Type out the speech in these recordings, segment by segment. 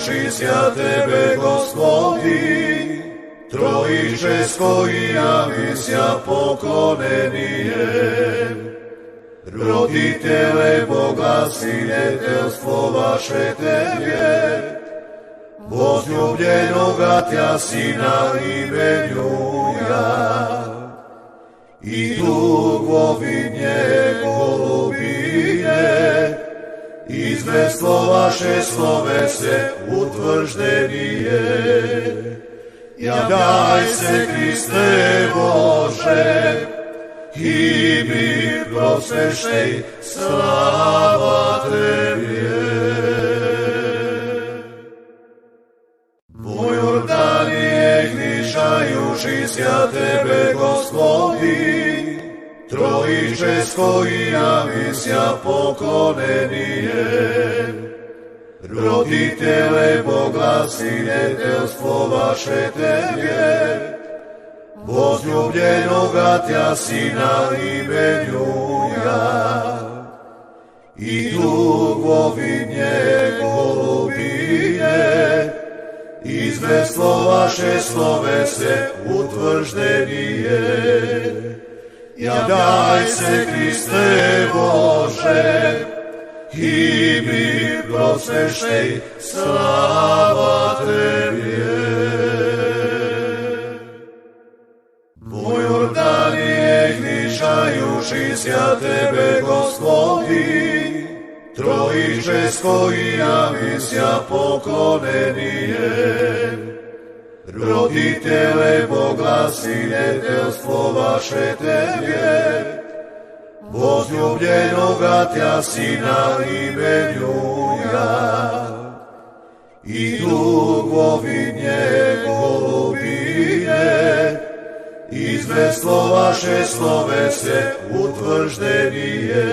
veličajući Tebe, Gospodi, Trojiče s koji javisia poklonenijem. Roditele Boga, sinjetelstvo vaše Tebe, возлюбljenoga Tja Sina imenjuja, i dugovinje golubinje, izvestvo vaše slove se utvrždenije. Javljaj se, Hriste Bože, i mi prosvešej, slava Tebi. Po Jordanije gnišajući Tebe, Gospodi, Trojiče s koji javisia poklonenijem. Roditele Boga, sinjetelstvo vaše Tebe, возлюбljenoga Tja Sina imenjuja, i dugovinje golubinje, izvestvo vaše slove se utvrždenije. Javljaj se, Hriste Bože, i mi prosvešej, slava Tebi. Po Jordanije gnišajući Tebe, Gospodi, Trojiče s koji javisia poklonenijem. Roditele Boga, sinjetelstvo vaše Tebe, возлюбljenoga Tja Sina imenjuja, i dugovinje golubinje, izvestvo vaše slove se utvrždenije.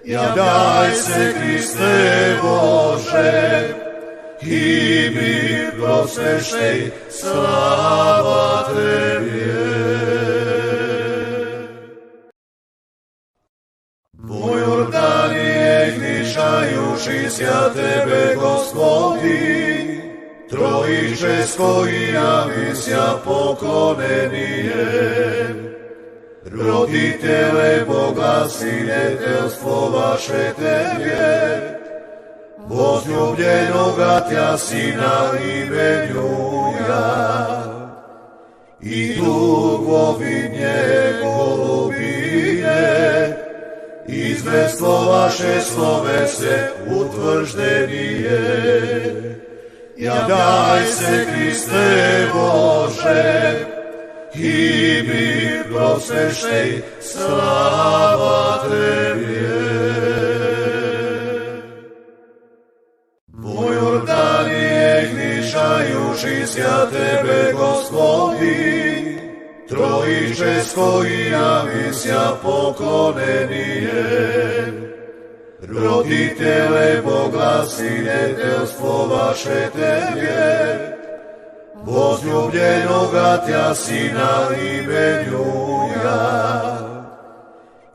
Javljaj se, Hriste Bože, i mi prosvešej, slava Tebi. Po Jordanije gnišajući Tebe, Gospodi, Trojiče s koji javisia poklonenijem. Roditele Boga, sinjetelstvo vaše Tebe, возлюбljenoga Tja Sina imenjuja, i dugovinje golubinje, izvestvo vaše slove se utvrždenije. Javljaj se, Hriste Bože, i mi prosvešej, slava Tebi. Po Jordanije gnišajući Tebe, Gospodi, Trojiče s koji javisia poklonenijem. Roditele Boga, sinjetelstvo vaše Tebe, возлюбljenoga Tja Sina imenjuja,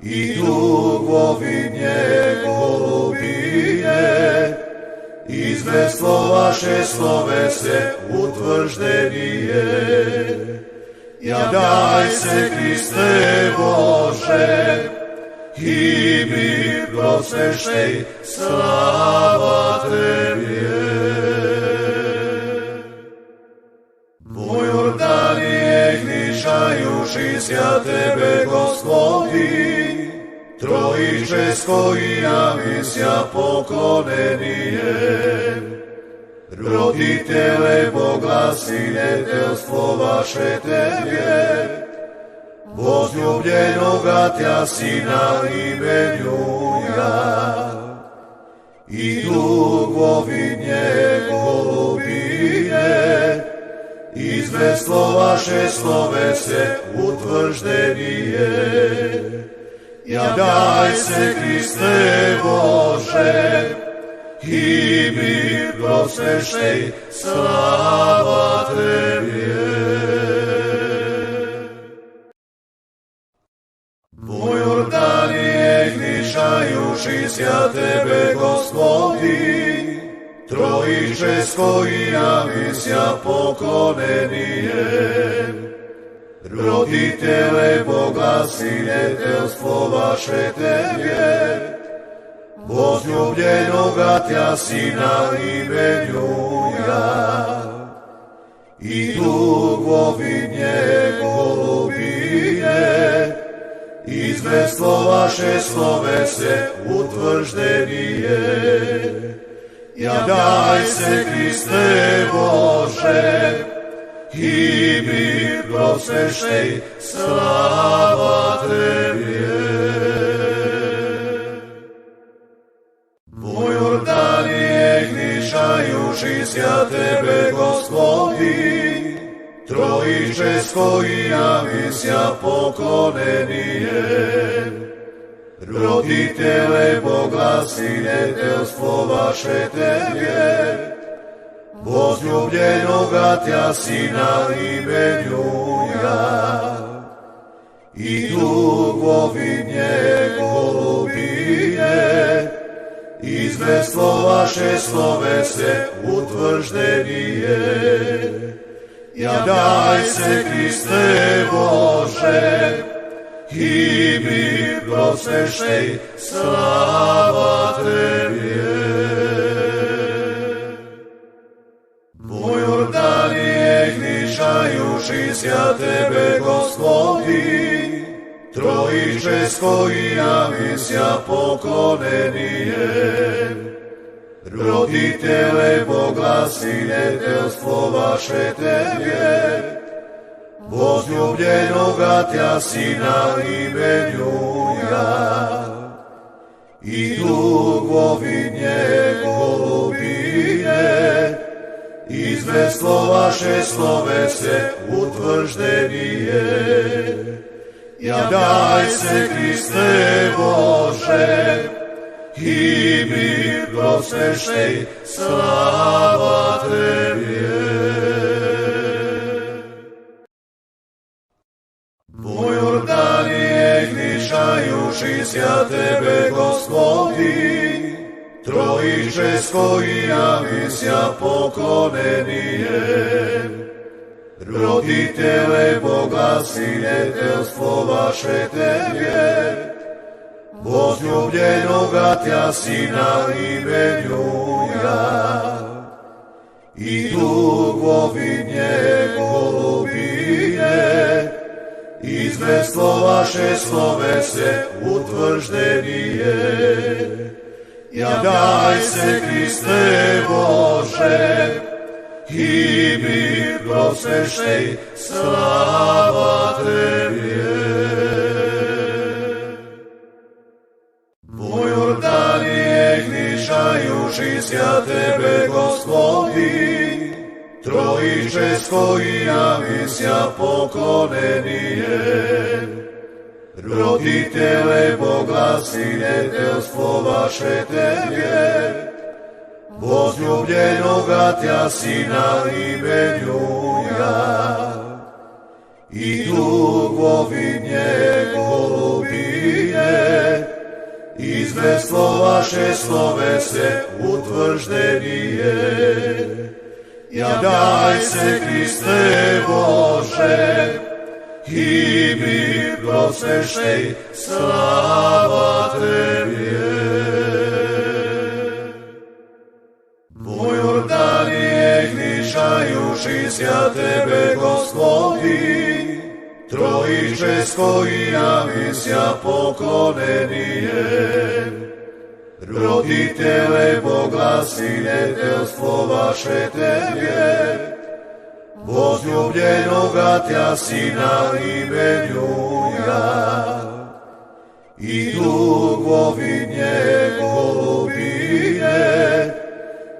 i dugovinje golubinje, izvestvo vaše slove se utvrždenije. Javljaj se, Hriste Bože, i mi prosvešej, slava Tebi. Po Jordanije gnišajući Tebe, Gospodi, Trojiče s koji javisia poklonenijem. Roditele Boga, sinjetelstvo vaše Tebe, возлюбljenoga Tja Sina imenjuja, i dugovinje golubinje, izvestvo vaše slove se utvrždenije. Javljaj se, Hriste Bože, i mi prosvešej, slava Tebi. Po Jordanije gnišajući Tebe, Gospodi, Trojiče Trojčesko i Amisja poklonenijem. Roditele Boga, sinjetelstvo vaše Tebje, возлюбljenoga Tja Sina imenjuja, i dugovinje golubinje, izvestvo vaše slove se utvrždenije. Javljaj se, Kriste Bože, i mi prosvešej, slava Tebje. Moj Jordanije, gnišajuši sja Tebe, Gospodi, Trojičesko i Amisja poklonenijem. Roditele Boga, sinjetelstvo vaše Tebje, возлюбljenoga Tja Sina imenjuja, i dugovinje golubinje, izvestvo vaše slove se utvrždenije. Javljaj se, Kriste Bože, i mi prosvešej, slava Tebje. Moj Jordanije, gnišajuši sja Tebe, Gospodi, Trojičesko i Amisja poklonenijem. Roditele Boga, sinjetelstvo vaše Tebje, возлюбljenoga Tja Sina imenjuja, i dugovinje golubinje, izvestvo vaše slove se utvrždenije. Javljaj se, Kriste Bože, i mi prosvešej, slava Tebje. Moj Jordanije, gnišajuši sja Tebe, Gospodi, Trojičesko i Amisja poklonenijem. Roditele Boga, sinjetelstvo vaše Tebje, возлюбljenoga Tja Sina imenjuja, i dugovinje golubinje, izvestvo vaše slove se utvrždenije. Javljaj se, Kriste Bože, i mi prosvešej, slava Tebje. Moj Jordanije, gnišajuši sja Tebe, Gospodi, Trojičesko i Amisja poklonenijem. Roditele Boga, sinjetelstvo vaše Tebje, возлюбljenoga Tja Sina imenjuja, i dugovinje golubinje, izvestvo vaše slove se utvrždenije. Javljaj se, Kriste Bože, i mi prosvešej, slava Tebje. Moj Jordanije, gnišajuši sja Tebe, Gospodi, Trojičesko i Amisja poklonenijem. Roditele Boga, sinjetelstvo vaše Tebje, возлюбljenoga Tja Sina imenjuja, i dugovinje golubinje,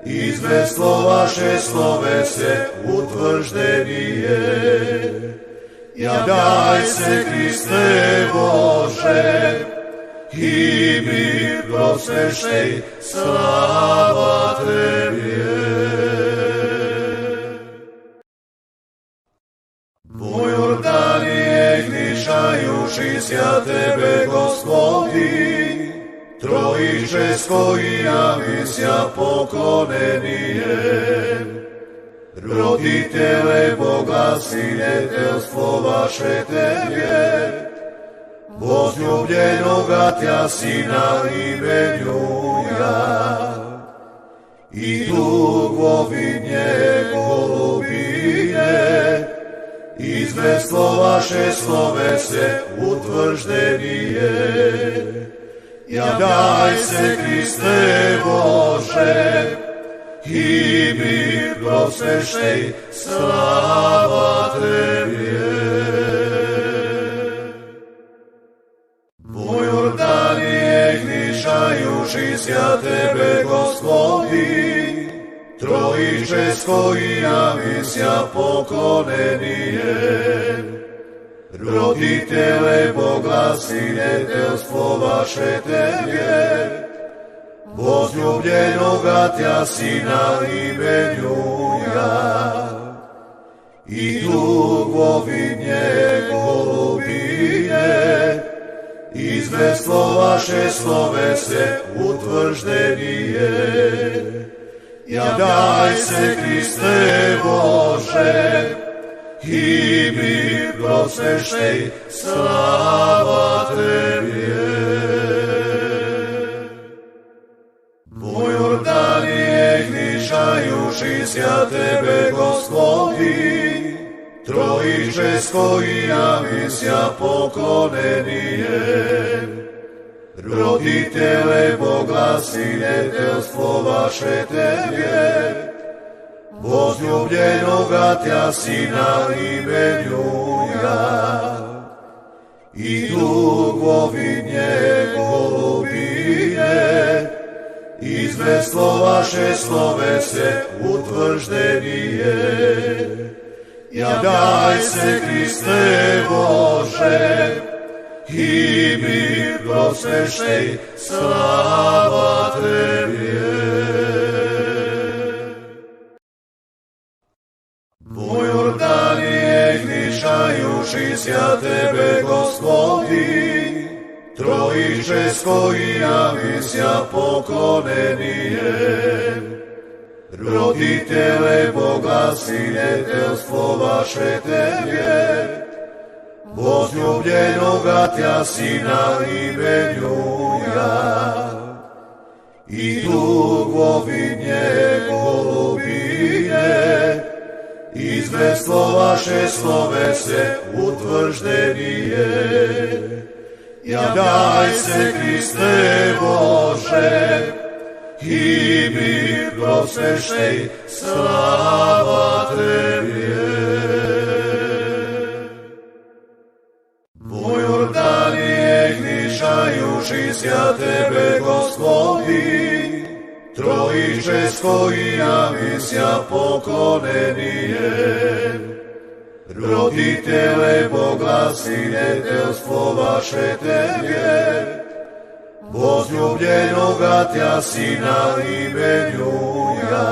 izvestvo vaše slove se utvrždenije. Javljaj se, Kriste Bože, i mi prosvešej, slava Tebje. Moj Jordanije, gnišajuši sja Tebe, Gospodi, Trojičesko Trojiče s koji javisia poklonenie, roditele Boga, sinjetelstvo vaše Tebje, возлюбljenoga Tja Sina imenjuja, i tugovinje golubije, izvestvo vaše slove se utvrždenije. Javljaj se, Kriste Bože, i mi prosveštej, slava Tebje. Po Jordanije gnišajući sja Tebe, Gospodi, Trojiče s koji javisia poklonenie, roditele Boga, sinjetelstvo vaše Tebje, возлюбljenoga Tja Sina imenjuja, i tugovinje golubije, izvestvo vaše slove se utvrždenije. Javljaj se, Kriste Bože, i mi prosveštej, slava Tebje. Po Jordanije gnišajući sja Tebe, Gospodi, Trojiče s koji javisia poklonenie, roditele Boga, sinjetelstvo vaše Tebje, возлюбljenoga Tja Sina imenjuja, i tugovinje golubije, izvestvo vaše slove se utvrždenije. Javljaj se, Kriste Bože, i mi prosveštej, slava Tebje. Po Jordanije gnišajući sja Tebe, Gospodi, Trojiče s koji javisia poklonenie, roditele Boga, sinjetelstvo vaše Tebje, возлюбljenoga Tja Sina imenjuja, i tugovinje golubije, izvestvo vaše slove se utvrždenije. Javljaj se, Kriste Bože, i mi prosveštej, slava Tebje. Po Jordanije gnišajući sja Tebe, Gospodi, Trojiče s koji javisia poklonenie, roditele Boga, sinjetelstvo vaše Tebje, возлюбljenoga Tja Sina imenjuja,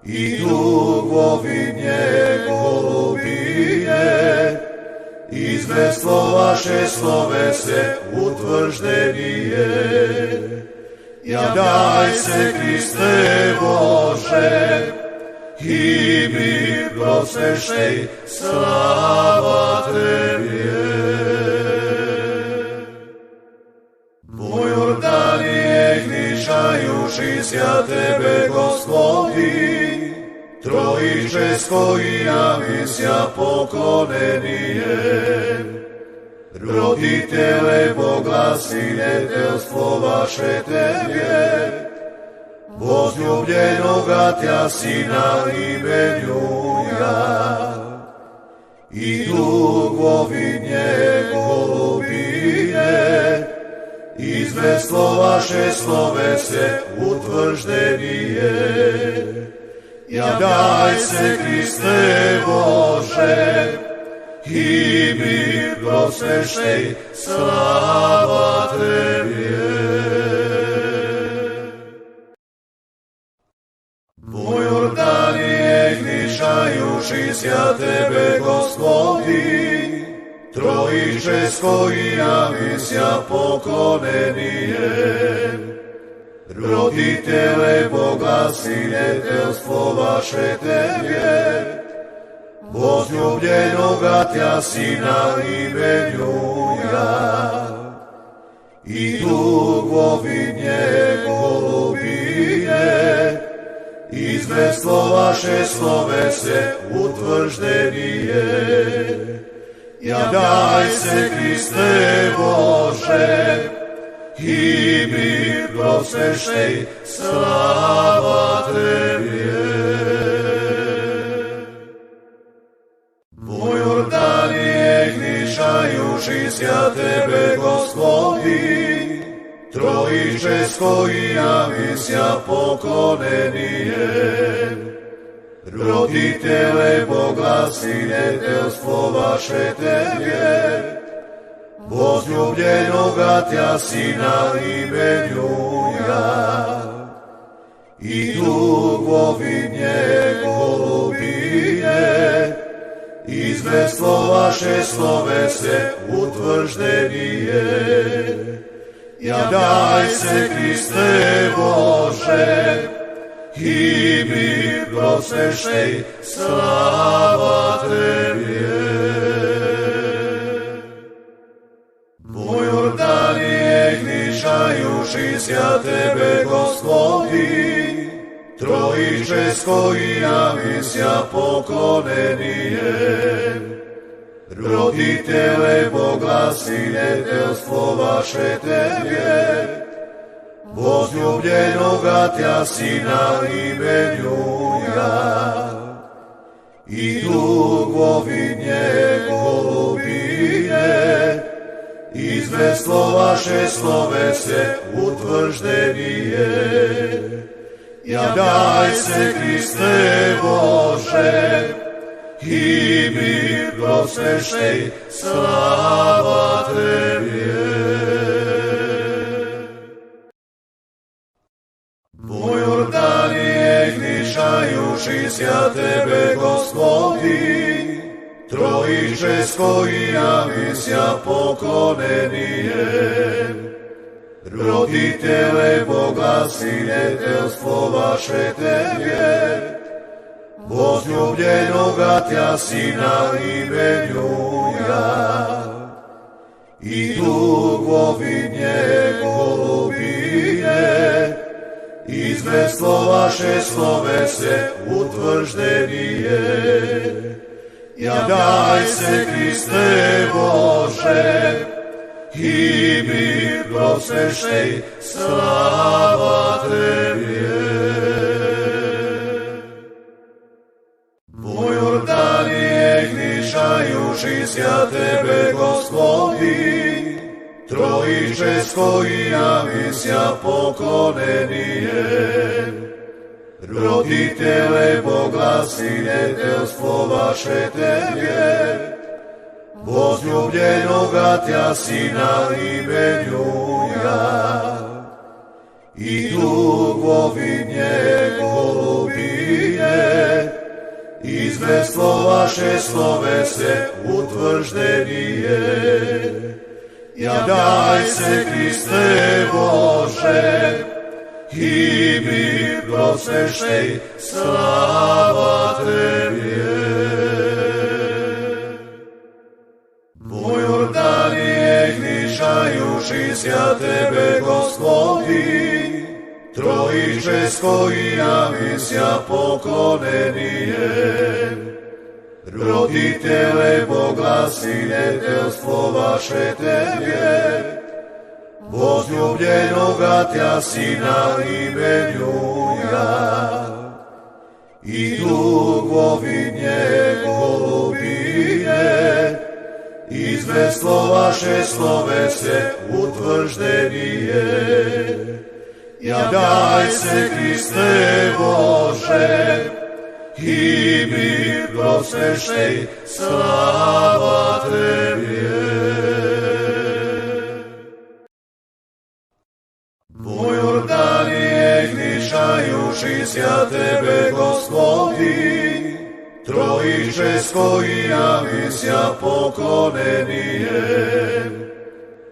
i tugovinje golubije, izvestvo vaše slove se utvrždenije. Javljaj se, Kriste Bože, i mi prosveštej, slava Tebje. Po Jordanije gnišajući sja Tebe, Gospodi, Trojiče s koji javisia poklonenie, roditele Boga, sinjetelstvo vaše Tebje, возлюбljenoga Tja Sina imenjuja, i tugovinje golubije, izvestvo vaše slove se utvrždenije. Javljaj se, Kriste Bože, i mi prosveštej, slava Tebje. Po Jordanije gnišajući sja Tebe, Gospodi, Trojiče Trojiče s koji javisia poklonenijem, roditele Boga, sinjetelstvo vaše Tebje, возлюбljenoga Tja Sina imenjuja, i tugovinje golubije, izvestvo vaše slove se utvrždenije. Ja daj se, Kriste Bože, i mi prosveštej, slava Tebje. Tvoj Jordanije gnišajuši sja Tebe, Gospodi, Trojiče s koji javisia poklonenijem, roditele Boga, sinjetelstvo vaše Tebje, возлюбljenoga Tja Sina imenjuja, i tugovinje golubije, izvestvo vaše slove se utvrždenije. Ja daj se, Kriste Bože, i mi prosveštej, slava Tebje. Tvoj Jordanije gnišajuši sja Tebe, Gospodi, Trojiče s koji javisia poklonenijem, roditele Boga, sinjetelstvo vaše Tebje, возлюбljenoga Tja Sina imenjuja, i tugovinje golubije, izvestvo vaše slove se utvrždenije. Ja daj se, Kriste Bože, i mi prosveštej, slava Tebje. Tvoj Jordanije gnišajuši sja Tebe, Gospodi, Trojiče s koji javisia poklonenijem, roditele Boga, sinjetelstvo vaše Tebje, возлюбljenoga Tja Sina imenjuja, i tugovinje golubije, izvestvo vaše slove se utvrždenije. Ja daj se, Kriste Bože, i mi prosveštej, slava Tebje. Tvoj Jordanije gnišajuši sja Tebe, Gospodi, Trojiče s koji javisia poklonenijem, roditele Boga, sinjetelstvo vaše Tebje, возлюбljenoga Tja Sina imenjuja, i tugovinje golubije, izvestvo vaše slove se utvrždenije. Ja daj se, Kriste Bože, i mi prosveštej, slava Tebje. Tvoj Jordanije gnišajuši sja Tebe, Gospodi, Trojiče s koji javisia poklonenijem, roditele Boga, sinjetelstvo vaše Tebje, возлюбljenoga Tja Sina imenjuja, i tugovinje golubije, izvestvo vaše slove se utvrždenije. Ja daj se, Kriste Bože, i mi prosveštej, slava Tebje. Tvoj Jordanije gnišajuši sja Tebe, Gospodi, Trojiče s koji javisia misia poklonenijem.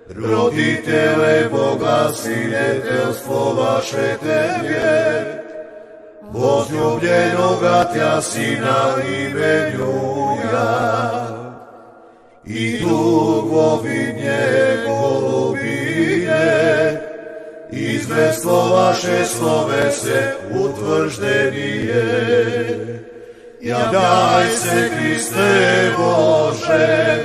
Roditele Boga, sinjetelstvo vaše Tebje, возлюбljenoga Tja Sina imenjuja, i dugovi njegovije, izvestvo vaše slove se utvrždenije. Jadaj se, Kriste Bože,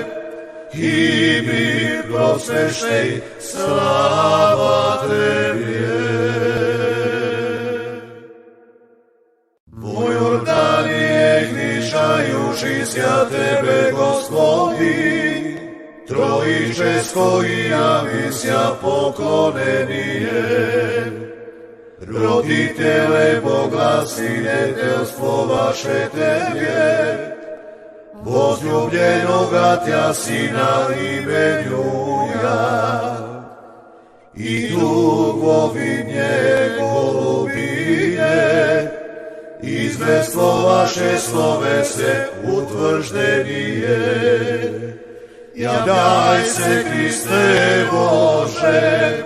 i mi prosveštej, slava Tebje. Vo Jordanije gnišajušisja Tebe, Gospodi, Trojičesko i javisja poklonenijem. Roditele Boga, sinjetelstvo vaše Tebje, возлюбljenoga Tja Sina imenjuja, i dugovi njegovije, izvestvo vaše slove se utvrždenije. Jadaj se, Kriste Bože,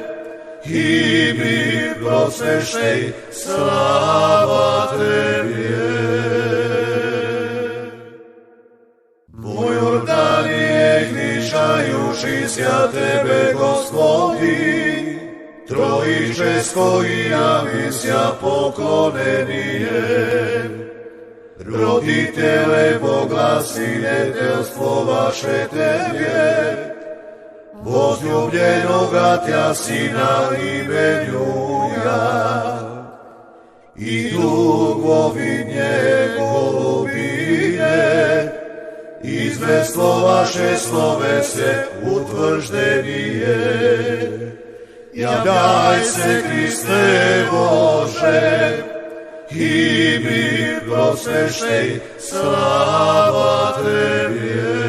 i mi prosveštej, slava Tebje. Vo Jordanije gnišajušisja Tebe, Gospodi, Trojičesko i javisja poklonenijem. Roditele Boga, sinjetelstvo vaše Tebje, возлюбljenoga Tja Sina imenjuja, i dugovi njegovije, izvestvo vaše slove se utvrždenije. Jadaj se, Kriste Bože, i mi prosveštej, slava Tebje.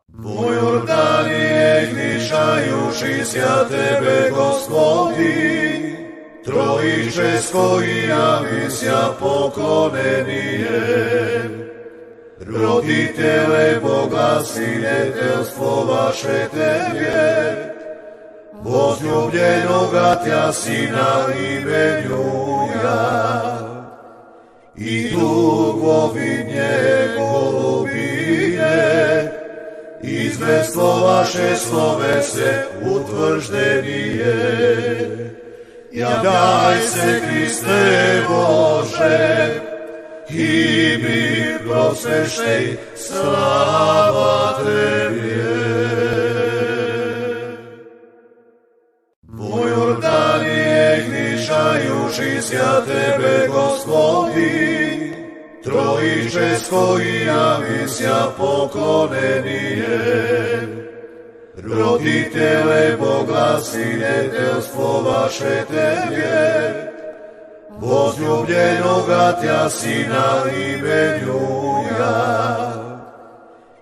Vo Jordanije gnišajušisja Tebe, Gospodi, Trojičesko i javisja poklonenijem. Roditele Boga, sinjetelstvo vaše Tebje, возлюбljenoga Tja Sina imenjuja, i dugovi njegovije, izvestvo vaše slove se utvrždenije. Jadaj se, Kriste Bože, i mi prosveštej, slava Tebje. Vo Jordanije gnišajušisja Tebe, Gospodi, Trojičesko i javisja poklonenijem. Roditele Boga, sinjetelstvo vaše Tebje, возлюбljenoga Tja Sina imenjuja,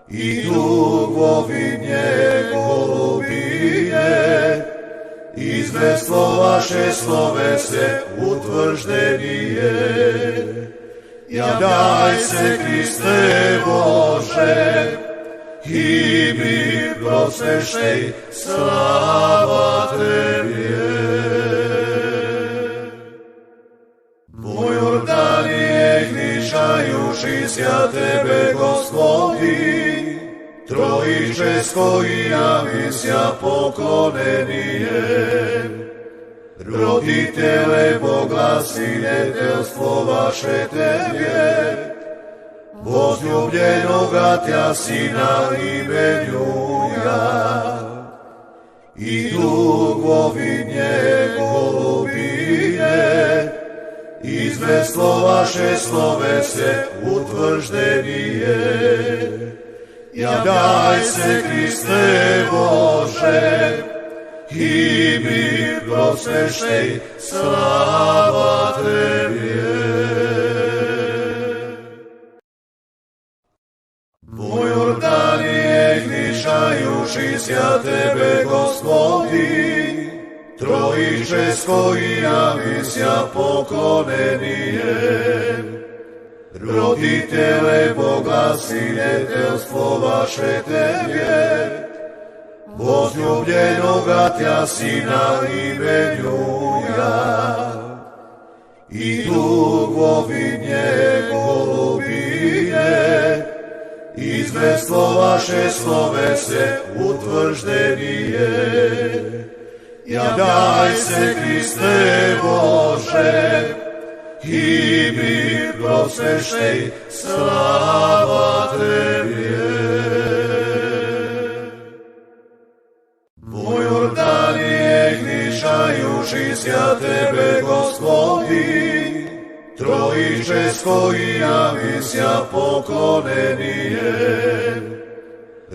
i dugovi njegovije, izvestvo vaše slove se utvrždenije. Jadaj se, Kriste Bože, i mi prosveštej, slava Tebje. Vo Jordanije gnišajušisja Tebe, Gospodi, Trojičesko i javisja poklonenijem. Roditele Boga, sinjetelstvo vaše Tebje, возлюбljenoga Tja Sina imenjuja, i dugovi njegovije, izvestvo vaše slove se utvrždenije. Jadaj se, Kriste Bože, i mi prosveštej, slava Tebje. Vo Jordanije gnišajušisja Tebe, Gospodi, Trojičesko i javisja poklonenijem. Roditele Boga, sinjetelstvo vaše Tebje, возлюбljenoga Tja Sina imenjuja, i tugovinje golubinje, izvestvo vaše slove se utvrždenije. Javljaj se, Kriste Bože, i mi prosvešej, slava Tebje. Vo Jordanije gnišajušisja Tebe, Gospodi, Trojičesko i javisja poklonenije.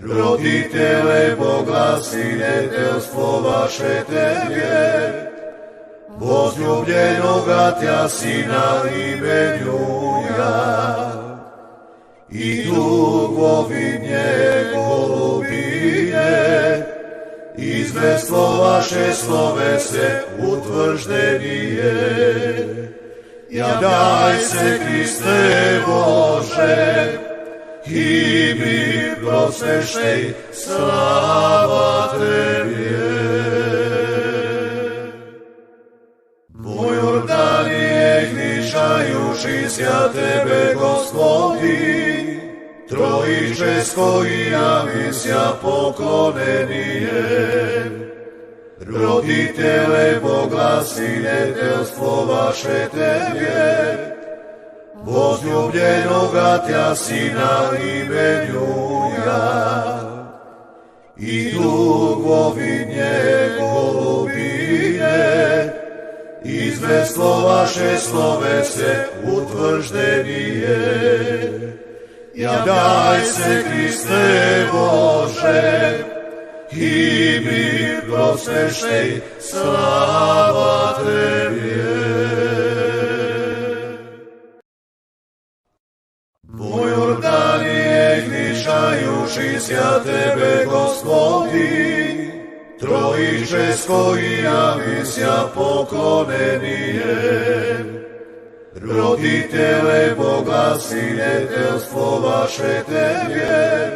Roditele Boga, sinjetelstvo vaše Tebje, возлюбljenoga Tja Sina imenjuja, i tugovinje golubinje, izvestvo vaše slove se utvrždenije. Javljaj se, Kriste Bože, i mi prosvešej, slava Tebje. Vo Jordanije gnišajušisja Tebe, Gospodi, Trojičesko i javisja poklonenije. Roditele Boga, sinjetelstvo vaše Tebje, возлюбljenoga Tja Sina imenjuja, i tugovinje golubinje, izvestvo vaše slove se utvrždenije. Javljaj se, Kriste Bože, i mi prosvešej, slava Tebje. Vo Jordanije gnišajušisja Tebe, Gospodi, Trojičesko i javisja poklonenije. Roditele Boga, sinjetelstvo vaše Tebje,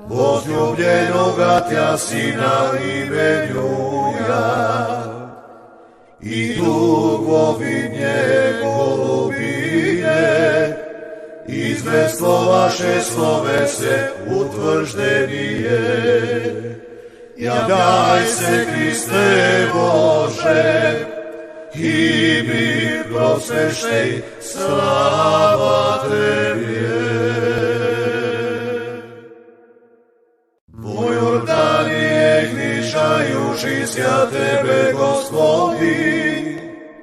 возлюбljenoga Tja Sina imenjuja, i tugovinje golubinje, izvestvo vaše slove se utvrždenije. Javljaj se, Kriste Bože, i mi prosvešej, slava Tebje. Vo Jordanije gnišajušisja Tebe, Gospodi,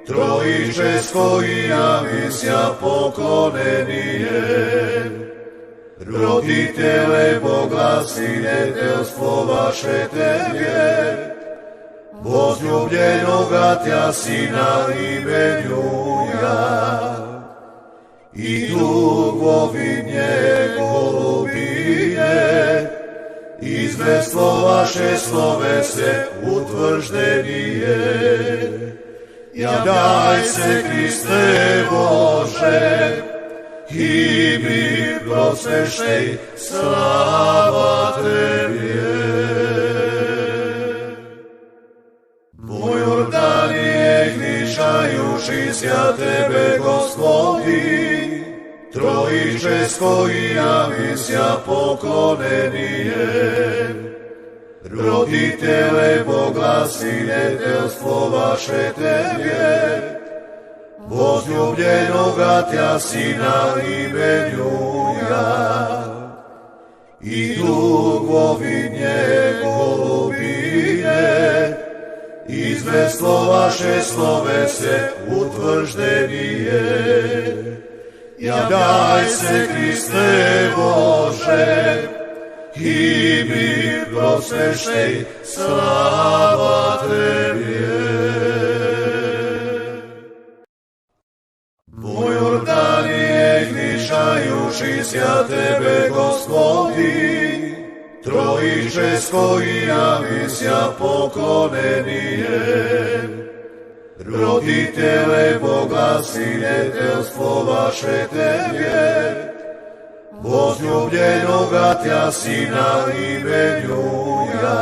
Trojičesko i javisja poklonenije. Roditele Boga, sinjetelstvo vaše Tebje, возлюбljenoga Tja Sina imenjuja, i tugovinje golubinje, izvestvo vaše slove se utvrždenije. Javljaj se, Kriste Bože, i mi prosvešej, slava Tebje. Vo Jordanije gnišajušisja Tebe, Gospodi, Trojičesko i javisja poklonenije. Roditele Boga, sinjetelstvo vaše Tebje, возлюбljenoga Tja Sina imenjuja, i tugovinje golubinje, izvestvo vaše slove se utvrždenije. Javljaj se, Kriste Bože, i mi prosvešej, slava Tebje. Vo Jordanije gnišajušisja Tebe, Gospodi, Trojičesko i javisja poklonenije. Roditele Boga, svijetelstvo vaše Tebe, возлюбljenoga Tja Sina imenjuja.